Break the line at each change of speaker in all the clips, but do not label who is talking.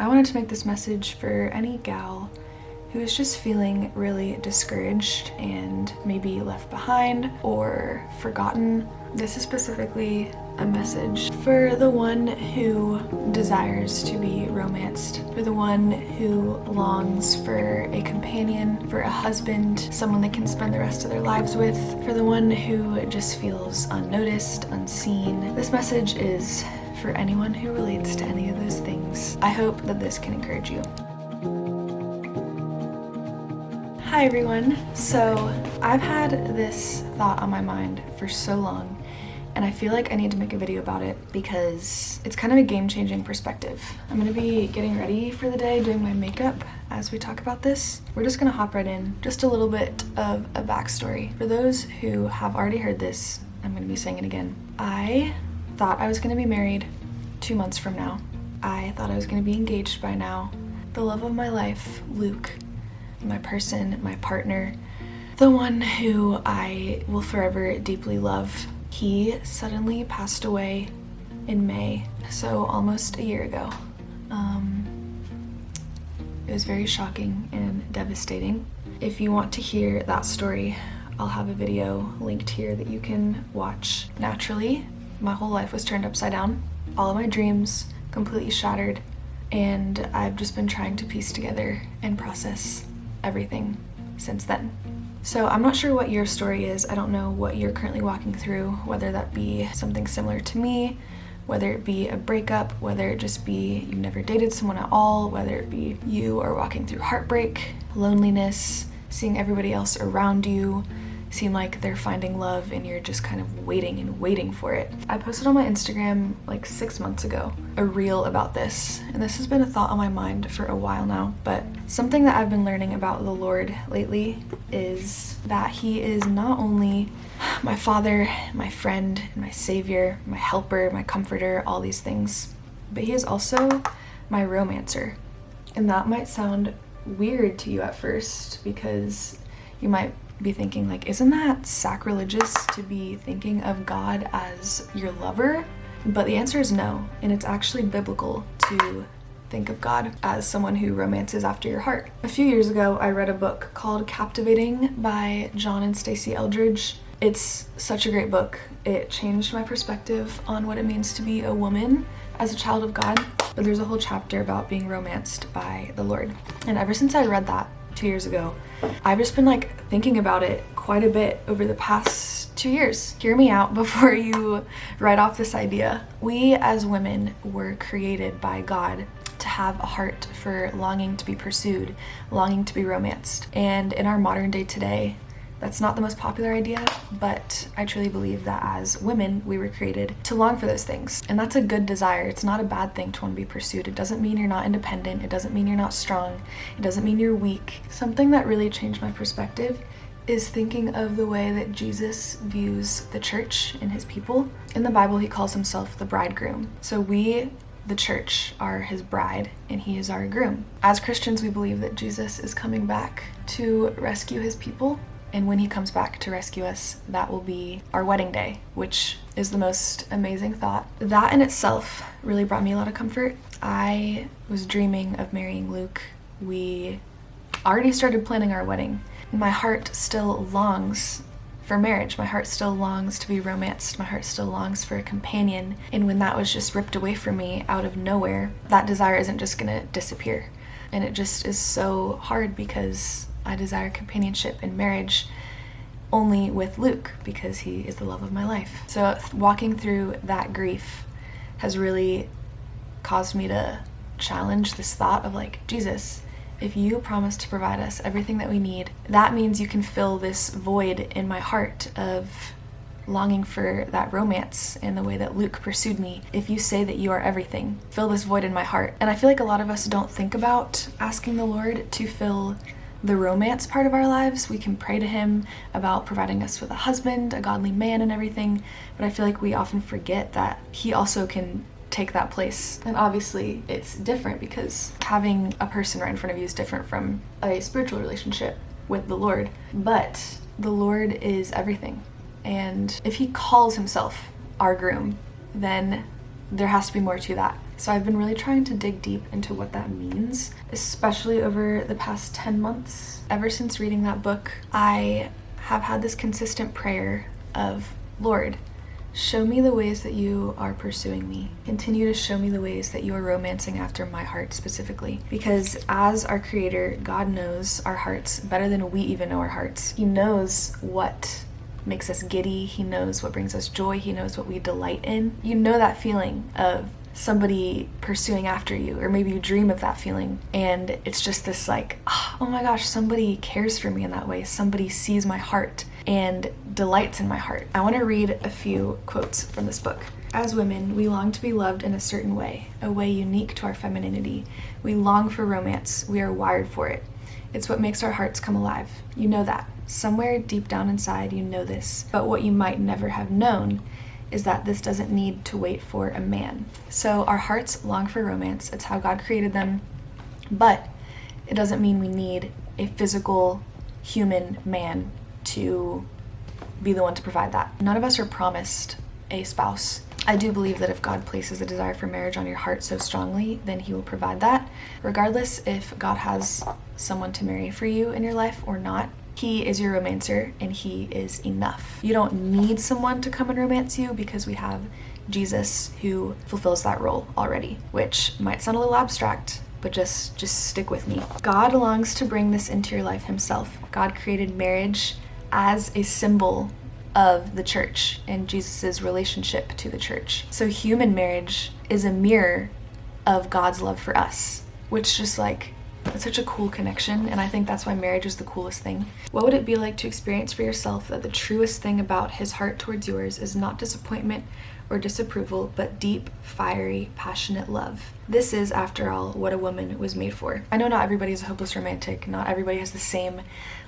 I wanted to make this message for any gal who is just feeling really discouraged and maybe left behind or forgotten. This is specifically a message for the one who desires to be romanced, for the one who longs for a companion, for a husband, someone they can spend the rest of their lives with, for the one who just feels unnoticed, unseen. This message is for anyone who relates to any of those things. I hope that this can encourage you. Hi everyone. So I've had this thought on my mind for so long, and I feel like I need to make a video about it because it's kind of a game-changing perspective. I'm gonna be getting ready for the day, doing my makeup as we talk about this. We're just gonna hop right in. Just a little bit of a backstory. For those who have already heard this, I'm gonna be saying it again. I thought I was gonna be married 2 months from now. I thought I was gonna be engaged by now. The love of my life, Luke, my person, my partner, the one who I will forever deeply love. He suddenly passed away in May, so almost a year ago. It was very shocking and devastating. If you want to hear that story, I'll have a video linked here that you can watch. Naturally, my whole life was turned upside down. All of my dreams completely shattered, and I've just been trying to piece together and process everything since then. So I'm not sure what your story is. I don't know what you're currently walking through, whether that be something similar to me, whether it be a breakup, whether it just be you've never dated someone at all, whether it be you are walking through heartbreak, loneliness, seeing everybody else around you seem like they're finding love and you're just kind of waiting for it. I posted on my Instagram like 6 months ago a reel about this, and this has been a thought on my mind for a while now, but something that I've been learning about the Lord lately is that He is not only my Father, my friend, and my Savior, my helper, my comforter, all these things, but He is also my romancer. And that might sound weird to you at first because you might be thinking like, isn't that sacrilegious to be thinking of God as your lover? But the answer is no, and it's actually biblical to think of God as someone who romances after your heart. A few years ago, I read a book called Captivating by John and Stacey Eldridge. It's such a great book. It changed my perspective on what it means to be a woman as a child of God. But there's a whole chapter about being romanced by the Lord. And ever since I read that 2 years ago, I've just been like thinking about it quite a bit over the past 2 years. Hear me out before you write off this idea. We as women were created by God to have a heart for longing to be pursued, longing to be romanced. And in our modern day today, that's not the most popular idea, but I truly believe that as women, we were created to long for those things. And that's a good desire. It's not a bad thing to want to be pursued. It doesn't mean you're not independent. It doesn't mean you're not strong. It doesn't mean you're weak. Something that really changed my perspective is thinking of the way that Jesus views the church and His people. In the Bible, He calls Himself the bridegroom. So we, the church, are His bride and He is our groom. As Christians, we believe that Jesus is coming back to rescue His people. And when He comes back to rescue us, that will be our wedding day, which is the most amazing thought. That in itself really brought me a lot of comfort. I was dreaming of marrying Luke. We already started planning our wedding. My heart still longs for marriage. My heart still longs to be romanced. My heart still longs for a companion. And when that was just ripped away from me out of nowhere, that desire isn't just gonna disappear. And it just is so hard because I desire companionship and marriage only with Luke because he is the love of my life. So walking through that grief has really caused me to challenge this thought of like, Jesus, if you promise to provide us everything that we need, that means you can fill this void in my heart of longing for that romance in the way that Luke pursued me. If you say that you are everything, fill this void in my heart. And I feel like a lot of us don't think about asking the Lord to fill the romance part of our lives. We can pray to Him about providing us with a husband, a godly man, and everything, but I feel like we often forget that He also can take that place. And obviously it's different because having a person right in front of you is different from a spiritual relationship with the Lord, but the Lord is everything. And if He calls Himself our groom, then there has to be more to that. So I've been really trying to dig deep into what that means, especially over the past 10 months. Ever since reading that book, I have had this consistent prayer of, Lord, show me the ways that you are pursuing me. Continue to show me the ways that you are romancing after my heart specifically. Because as our creator, God knows our hearts better than we even know our hearts. He knows what makes us giddy. He knows what brings us joy. He knows what we delight in. You know that feeling of somebody pursuing after you, or maybe you dream of that feeling and it's just this like, oh my gosh, somebody cares for me in that way. Somebody sees my heart and delights in my heart. I want to read a few quotes from this book. As women, we long to be loved in a certain way, a way unique to our femininity. We long for romance. We are wired for it. It's what makes our hearts come alive. You know that. Somewhere deep down inside, you know this. But what you might never have known is that this doesn't need to wait for a man. So our hearts long for romance. It's how God created them. But it doesn't mean we need a physical human man to be the one to provide that. None of us are promised a spouse. I do believe that if God places a desire for marriage on your heart so strongly, then he will provide that. Regardless if God has someone to marry for you in your life or not, he is your romancer and he is enough. You don't need someone to come and romance you because we have Jesus who fulfills that role already, which might sound a little abstract, but just stick with me. God longs to bring this into your life himself. God created marriage as a symbol of the church and Jesus's relationship to the church. So human marriage is a mirror of God's love for us, which just like, it's such a cool connection, and I think that's why marriage is the coolest thing. What would it be like to experience for yourself that the truest thing about his heart towards yours is not disappointment or disapproval, but deep, fiery, passionate love? This is, after all, what a woman was made for. I know not everybody is a hopeless romantic, not everybody has the same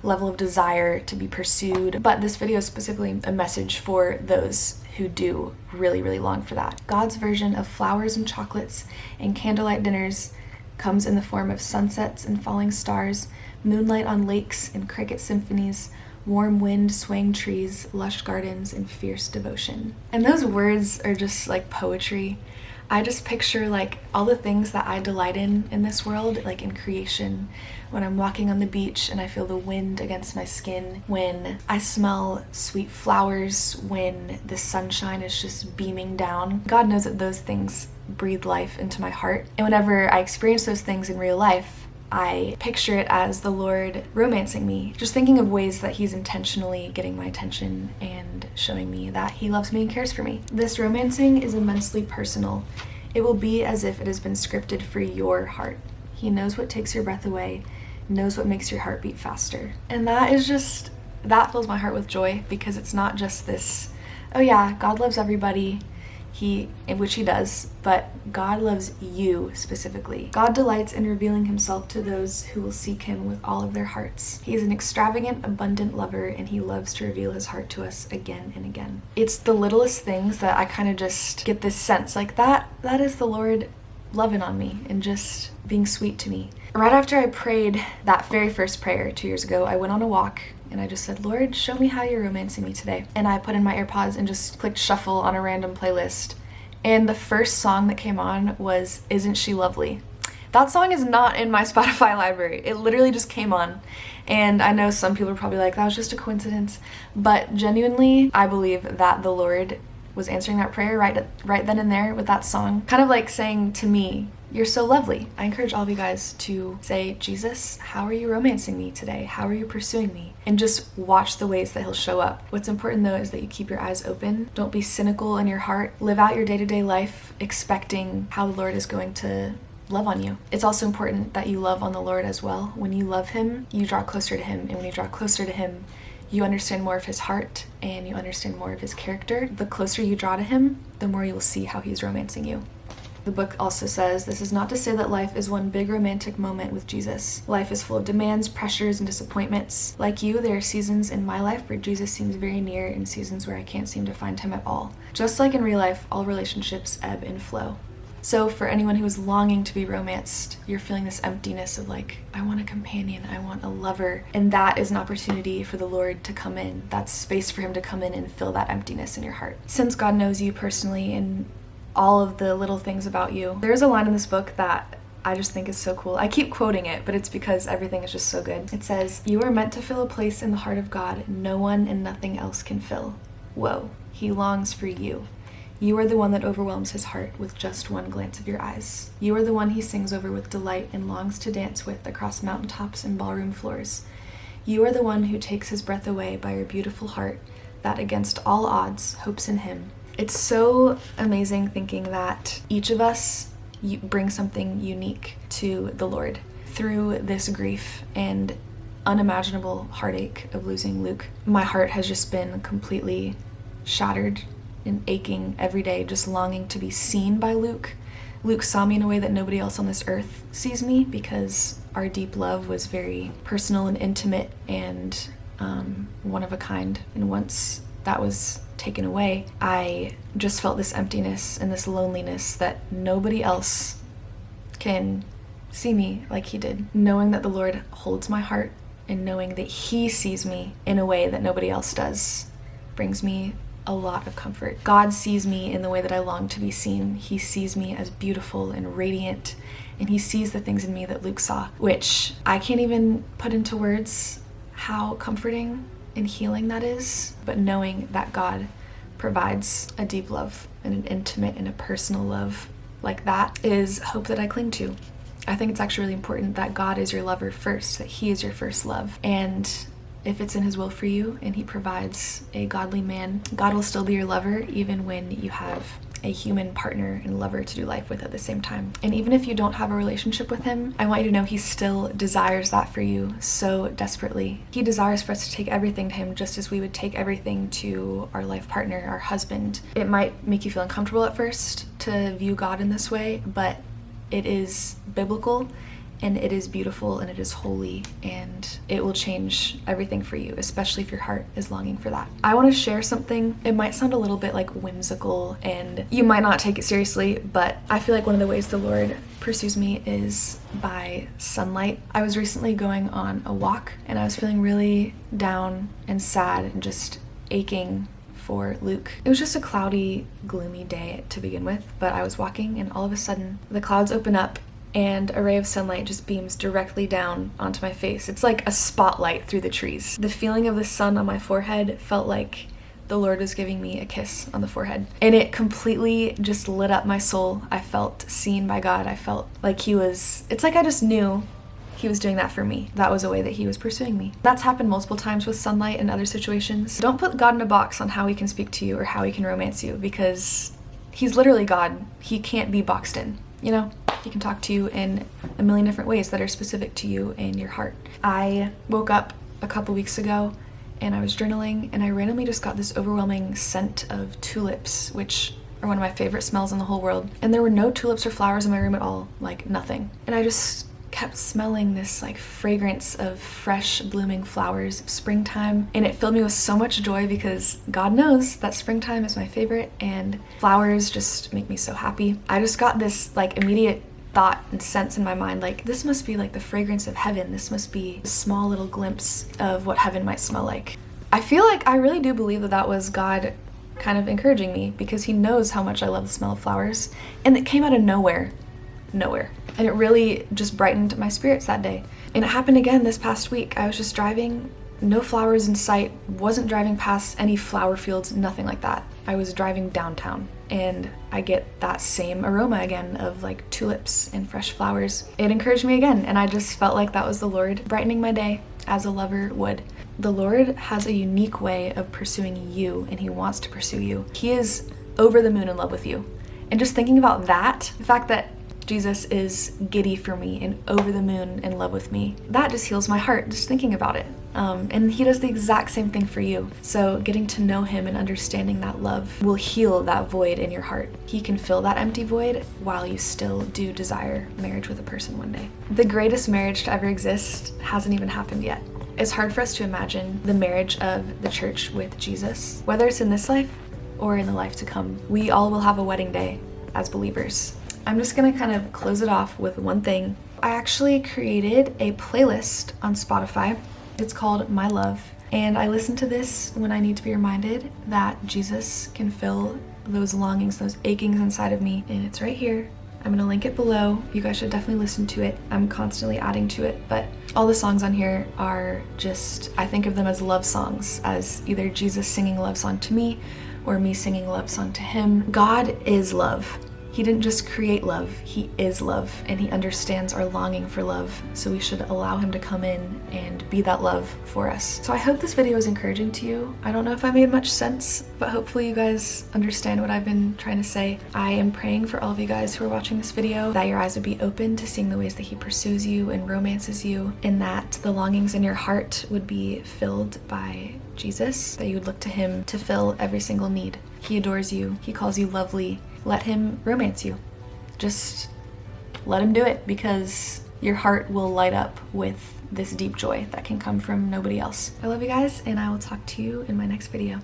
level of desire to be pursued, but this video is specifically a message for those who do really, really long for that. God's version of flowers and chocolates and candlelight dinners comes in the form of sunsets and falling stars, moonlight on lakes and cricket symphonies, warm wind swaying trees, lush gardens, and fierce devotion. And those words are just like poetry. I just picture like all the things that I delight in this world, like in creation, when I'm walking on the beach and I feel the wind against my skin, when I smell sweet flowers, when the sunshine is just beaming down. God knows that those things breathe life into my heart. And whenever I experience those things in real life, I picture it as the Lord romancing me, just thinking of ways that he's intentionally getting my attention and showing me that he loves me and cares for me. This romancing is immensely personal. It will be as if it has been scripted for your heart. He knows what takes your breath away, knows what makes your heart beat faster. And that fills my heart with joy, because it's not just this, oh yeah, God loves everybody, which he does, but God loves you specifically. God delights in revealing himself to those who will seek him with all of their hearts. He is an extravagant, abundant lover, and he loves to reveal his heart to us again and again. It's the littlest things that I kind of just get this sense like that is the Lord loving on me and just being sweet to me. Right after I prayed that very first prayer 2 years ago, I went on a walk and I just said, Lord, show me how you're romancing me today. And I put in my AirPods and just clicked shuffle on a random playlist. And the first song that came on was Isn't She Lovely? That song is not in my Spotify library. It literally just came on. And I know some people are probably like, that was just a coincidence. But genuinely, I believe that the Lord was answering that prayer right then and there with that song. Kind of like saying to me, you're so lovely. I encourage all of you guys to say, Jesus, how are you romancing me today? How are you pursuing me? And just watch the ways that he'll show up. What's important though is that you keep your eyes open. Don't be cynical in your heart. Live out your day-to-day life expecting how the Lord is going to love on you. It's also important that you love on the Lord as well. When you love him, you draw closer to him. And when you draw closer to him, you understand more of his heart and you understand more of his character. The closer you draw to him, the more you will see how he's romancing you. The book also says, this is not to say that life is one big romantic moment with Jesus. Life is full of demands, pressures, and disappointments. Like you, there are seasons in my life where Jesus seems very near and seasons where I can't seem to find him at all. Just like in real life, all relationships ebb and flow. So for anyone who is longing to be romanced, you're feeling this emptiness of like, I want a companion, I want a lover. And that is an opportunity for the Lord to come in. That's space for him to come in and fill that emptiness in your heart. Since God knows you personally and all of the little things about you. There's a line in this book that I just think is so cool. I keep quoting it, but it's because everything is just so good. It says, "You are meant to fill a place in the heart of God no one and nothing else can fill. Whoa, he longs for you. You are the one that overwhelms his heart with just one glance of your eyes. You are the one he sings over with delight and longs to dance with across mountaintops and ballroom floors. You are the one who takes his breath away by your beautiful heart that against all odds hopes in him." It's so amazing thinking that each of us bring something unique to the Lord through this grief and unimaginable heartache of losing Luke. My heart has just been completely shattered and aching every day, just longing to be seen by Luke. Luke saw me in a way that nobody else on this earth sees me, because our deep love was very personal and intimate and one of a kind. And once that was taken away, I just felt this emptiness and this loneliness that nobody else can see me like he did. Knowing that the Lord holds my heart and knowing that he sees me in a way that nobody else does brings me a lot of comfort. God sees me in the way that I long to be seen. He sees me as beautiful and radiant, and he sees the things in me that Luke saw, which I can't even put into words how comforting and healing that is. But knowing that God provides a deep love and an intimate and a personal love like that is hope that I cling to. I think it's actually really important that God is your lover first, that he is your first love. And if it's in his will for you and he provides a godly man, God will still be your lover even when you have a human partner and lover to do life with at the same time. And even if you don't have a relationship with him, I want you to know he still desires that for you so desperately. He desires for us to take everything to him just as we would take everything to our life partner, our husband. It might make you feel uncomfortable at first to view God in this way, but it is biblical and it is beautiful and it is holy, and it will change everything for you, especially if your heart is longing for that. I want to share something. It might sound a little bit like whimsical and you might not take it seriously, but I feel like one of the ways the Lord pursues me is by sunlight. I was recently going on a walk and I was feeling really down and sad and just aching for Luke. It was just a cloudy, gloomy day to begin with, but I was walking and all of a sudden the clouds open up and a ray of sunlight just beams directly down onto my face. It's like a spotlight through the trees. The feeling of the sun on my forehead felt like the Lord was giving me a kiss on the forehead. And it completely just lit up my soul. I felt seen by God. I felt like it's like I just knew he was doing that for me. That was a way that he was pursuing me. That's happened multiple times with sunlight and other situations. Don't put God in a box on how he can speak to you or how he can romance you, because he's literally God. He can't be boxed in, you know? He can talk to you in a million different ways that are specific to you and your heart. I woke up a couple weeks ago and I was journaling and I randomly just got this overwhelming scent of tulips, which are one of my favorite smells in the whole world. And there were no tulips or flowers in my room at all, like nothing. And I just kept smelling this like fragrance of fresh blooming flowers of springtime, and it filled me with so much joy because God knows that springtime is my favorite and flowers just make me so happy. I just got this like immediate thought and sense in my mind, like this must be like the fragrance of heaven. This must be a small little glimpse of what heaven might smell like. I feel like I really do believe that was God kind of encouraging me, because he knows how much I love the smell of flowers, and it came out of nowhere. And it really just brightened my spirits that day. And it happened again this past week. I was just driving, no flowers in sight, wasn't driving past any flower fields, nothing like that. I was driving downtown and I get that same aroma again of like tulips and fresh flowers. It encouraged me again, and I just felt like that was the Lord brightening my day as a lover would. The Lord has a unique way of pursuing you, and he wants to pursue you. He is over the moon in love with you. And just thinking about that, the fact that Jesus is giddy for me and over the moon in love with me, that just heals my heart just thinking about it. And he does the exact same thing for you. So getting to know him and understanding that love will heal that void in your heart. He can fill that empty void while you still do desire marriage with a person one day. The greatest marriage to ever exist hasn't even happened yet. It's hard for us to imagine the marriage of the church with Jesus, whether it's in this life or in the life to come. We all will have a wedding day as believers. I'm just gonna kind of close it off with one thing. I actually created a playlist on Spotify. It's called My Love, and I listen to this when I need to be reminded that Jesus can fill those longings, those achings inside of me, and it's right here. I'm gonna link it below. You guys should definitely listen to it. I'm constantly adding to it, but all the songs on here are just, I think of them as love songs, as either Jesus singing a love song to me or me singing a love song to him. God is love. He didn't just create love, he is love, and he understands our longing for love, so we should allow him to come in and be that love for us. So I hope this video is encouraging to you. I don't know if I made much sense, but hopefully you guys understand what I've been trying to say. I am praying for all of you guys who are watching this video, that your eyes would be open to seeing the ways that he pursues you and romances you, and that the longings in your heart would be filled by Jesus, that you would look to him to fill every single need. He adores you, he calls you lovely. Let him romance you. Just let him do it, because your heart will light up with this deep joy that can come from nobody else. I love you guys, and I will talk to you in my next video.